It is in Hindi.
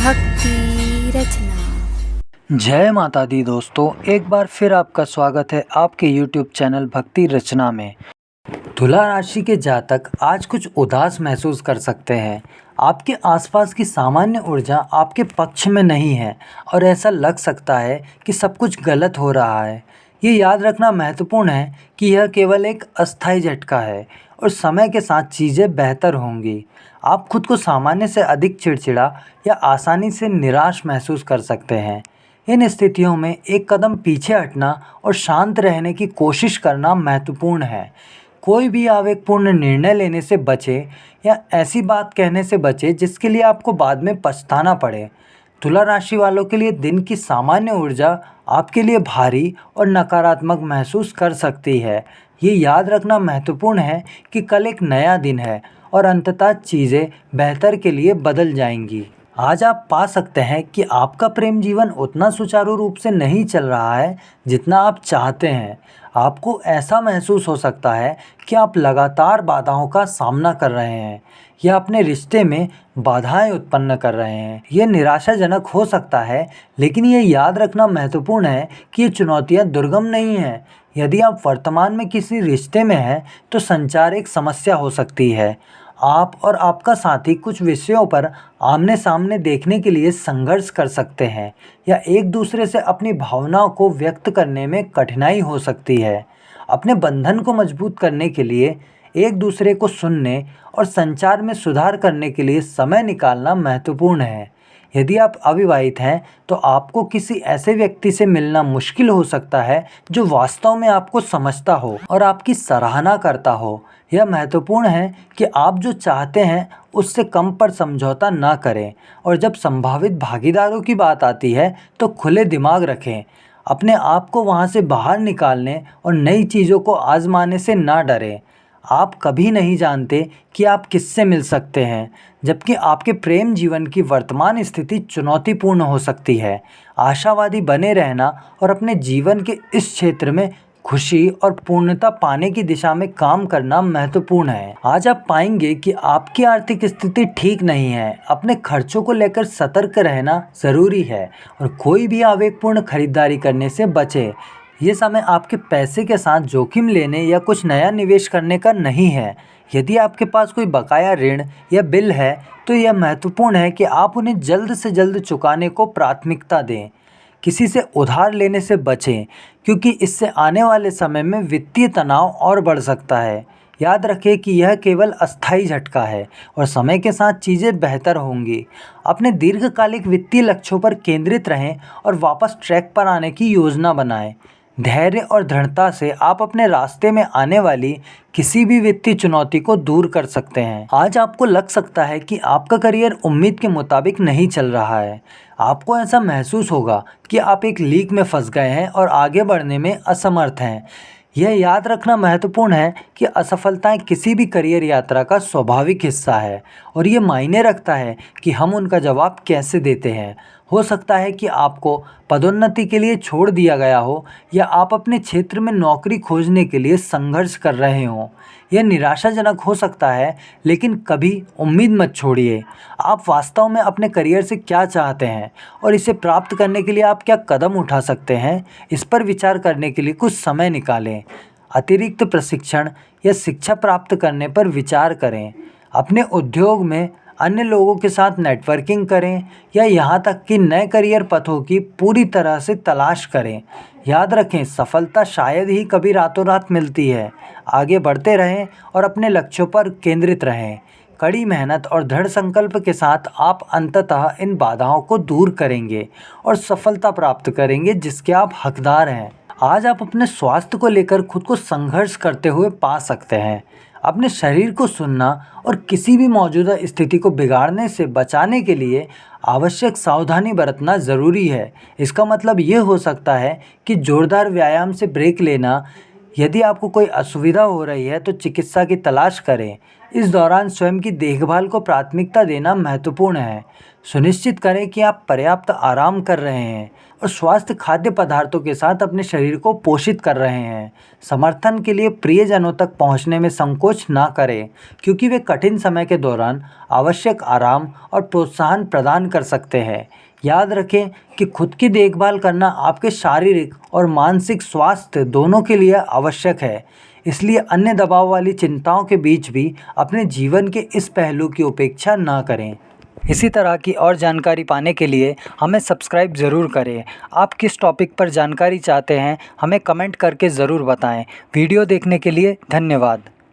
भक्ति रचना। जय माता दी दोस्तों, एक बार फिर आपका स्वागत है आपके YouTube चैनल भक्ति रचना में। तुला राशि के जातक आज कुछ उदास महसूस कर सकते हैं। आपके आसपास की सामान्य ऊर्जा आपके पक्ष में नहीं है और ऐसा लग सकता है कि सब कुछ गलत हो रहा है। ये याद रखना महत्वपूर्ण है कि यह केवल एक अस्थायी झटका है और समय के साथ चीज़ें बेहतर होंगी। आप खुद को सामान्य से अधिक चिड़चिड़ा या आसानी से निराश महसूस कर सकते हैं। इन स्थितियों में एक कदम पीछे हटना और शांत रहने की कोशिश करना महत्वपूर्ण है। कोई भी आवेगपूर्ण निर्णय लेने से बचे या ऐसी बात कहने से बचे जिसके लिए आपको बाद में पछताना पड़े। तुला राशि वालों के लिए दिन की सामान्य ऊर्जा आपके लिए भारी और नकारात्मक महसूस कर सकती है। ये याद रखना महत्वपूर्ण है कि कल एक नया दिन है और अंततः चीज़ें बेहतर के लिए बदल जाएंगी। आज आप पा सकते हैं कि आपका प्रेम जीवन उतना सुचारू रूप से नहीं चल रहा है जितना आप चाहते हैं। आपको ऐसा महसूस हो सकता है कि आप लगातार बाधाओं का सामना कर रहे हैं या अपने रिश्ते में बाधाएं उत्पन्न कर रहे हैं। ये निराशाजनक हो सकता है, लेकिन ये याद रखना महत्वपूर्ण है कि ये चुनौतियां दुर्गम नहीं हैं। यदि आप वर्तमान में किसी रिश्ते में हैं तो संचार एक समस्या हो सकती है। आप और आपका साथी कुछ विषयों पर आमने सामने देखने के लिए संघर्ष कर सकते हैं या एक दूसरे से अपनी भावनाओं को व्यक्त करने में कठिनाई हो सकती है। अपने बंधन को मजबूत करने के लिए एक दूसरे को सुनने और संचार में सुधार करने के लिए समय निकालना महत्वपूर्ण है। यदि आप अविवाहित हैं तो आपको किसी ऐसे व्यक्ति से मिलना मुश्किल हो सकता है जो वास्तव में आपको समझता हो और आपकी सराहना करता हो। यह महत्वपूर्ण है कि आप जो चाहते हैं उससे कम पर समझौता ना करें और जब संभावित भागीदारों की बात आती है तो खुले दिमाग रखें। अपने आप को वहाँ से बाहर निकालने और नई चीज़ों को आजमाने से ना डरें। आप कभी नहीं जानते कि आप किससे मिल सकते हैं, जबकि आपके प्रेम जीवन की वर्तमान स्थिति चुनौतीपूर्ण हो सकती है। आशावादी बने रहना और अपने जीवन के इस क्षेत्र में खुशी और पूर्णता पाने की दिशा में काम करना महत्वपूर्ण है। आज आप पाएंगे कि आपकी आर्थिक स्थिति ठीक नहीं है। अपने खर्चों को लेकर सतर्क रहना ज़रूरी है और कोई भी आवेगपूर्ण खरीदारी करने से बचे। ये समय आपके पैसे के साथ जोखिम लेने या कुछ नया निवेश करने का नहीं है। यदि आपके पास कोई बकाया ऋण या बिल है तो यह महत्वपूर्ण है कि आप उन्हें जल्द से जल्द चुकाने को प्राथमिकता दें। किसी से उधार लेने से बचें, क्योंकि इससे आने वाले समय में वित्तीय तनाव और बढ़ सकता है। याद रखें कि यह केवल अस्थायी झटका है और समय के साथ चीज़ें बेहतर होंगी। अपने दीर्घकालिक वित्तीय लक्ष्यों पर केंद्रित रहें और वापस ट्रैक पर आने की योजना बनाएं। धैर्य और दृढ़ता से आप अपने रास्ते में आने वाली किसी भी वित्तीय चुनौती को दूर कर सकते हैं। आज आपको लग सकता है कि आपका करियर उम्मीद के मुताबिक नहीं चल रहा है। आपको ऐसा महसूस होगा कि आप एक लीक में फंस गए हैं और आगे बढ़ने में असमर्थ हैं। यह याद रखना महत्वपूर्ण है कि असफलताएं किसी भी करियर यात्रा का स्वाभाविक हिस्सा है और ये मायने रखता है कि हम उनका जवाब कैसे देते हैं। हो सकता है कि आपको पदोन्नति के लिए छोड़ दिया गया हो या आप अपने क्षेत्र में नौकरी खोजने के लिए संघर्ष कर रहे हों। यह निराशाजनक हो सकता है, लेकिन कभी उम्मीद मत छोड़िए। आप वास्तव में अपने करियर से क्या चाहते हैं और इसे प्राप्त करने के लिए आप क्या कदम उठा सकते हैं, इस पर विचार करने के लिए कुछ समय निकालें। अतिरिक्त प्रशिक्षण या शिक्षा प्राप्त करने पर विचार करें। अपने उद्योग में अन्य लोगों के साथ नेटवर्किंग करें या यहाँ तक कि नए करियर पथों की पूरी तरह से तलाश करें। याद रखें, सफलता शायद ही कभी रातों रात मिलती है। आगे बढ़ते रहें और अपने लक्ष्यों पर केंद्रित रहें। कड़ी मेहनत और दृढ़ संकल्प के साथ आप अंततः इन बाधाओं को दूर करेंगे और सफलता प्राप्त करेंगे जिसके आप हकदार हैं। आज आप अपने स्वास्थ्य को लेकर खुद को संघर्ष करते हुए पा सकते हैं। अपने शरीर को सुनना और किसी भी मौजूदा स्थिति को बिगाड़ने से बचाने के लिए आवश्यक सावधानी बरतना ज़रूरी है। इसका मतलब ये हो सकता है कि जोरदार व्यायाम से ब्रेक लेना। यदि आपको कोई असुविधा हो रही है तो चिकित्सा की तलाश करें। इस दौरान स्वयं की देखभाल को प्राथमिकता देना महत्वपूर्ण है। सुनिश्चित करें कि आप पर्याप्त आराम कर रहे हैं और स्वस्थ खाद्य पदार्थों के साथ अपने शरीर को पोषित कर रहे हैं। समर्थन के लिए प्रियजनों तक पहुंचने में संकोच ना करें, क्योंकि वे कठिन समय के दौरान आवश्यक आराम और प्रोत्साहन प्रदान कर सकते हैं। याद रखें कि खुद की देखभाल करना आपके शारीरिक और मानसिक स्वास्थ्य दोनों के लिए आवश्यक है। इसलिए अन्य दबाव वाली चिंताओं के बीच भी अपने जीवन के इस पहलू की उपेक्षा ना करें। इसी तरह की और जानकारी पाने के लिए हमें सब्सक्राइब ज़रूर करें। आप किस टॉपिक पर जानकारी चाहते हैं हमें कमेंट करके ज़रूर बताएं। वीडियो देखने के लिए धन्यवाद।